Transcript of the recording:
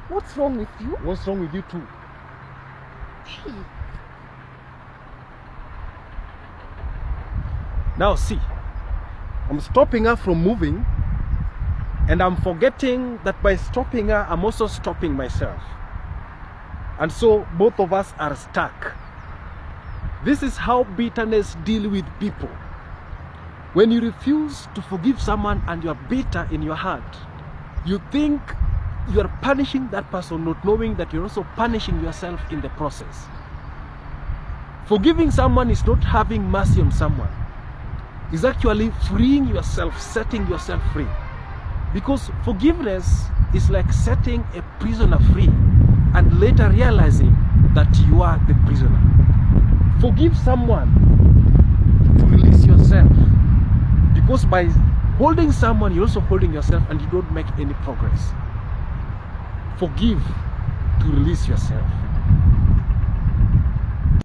What's wrong with you? What's wrong with you too? Hey. Now see, I'm stopping her from moving, and I'm forgetting that by stopping her, I'm also stopping myself. And so both of us are stuck. This is how bitterness deals with people. When you refuse to forgive someone and you are bitter in your heart, you think you are punishing that person, not knowing that you're also punishing yourself in the process. Forgiving someone is not having mercy on someone. It's actually freeing yourself, setting yourself free. Because forgiveness is like setting a prisoner free and later realizing that you are the prisoner. Forgive someone to release yourself. Because by holding someone, you're also holding yourself and you don't make any progress. Forgive to release yourself.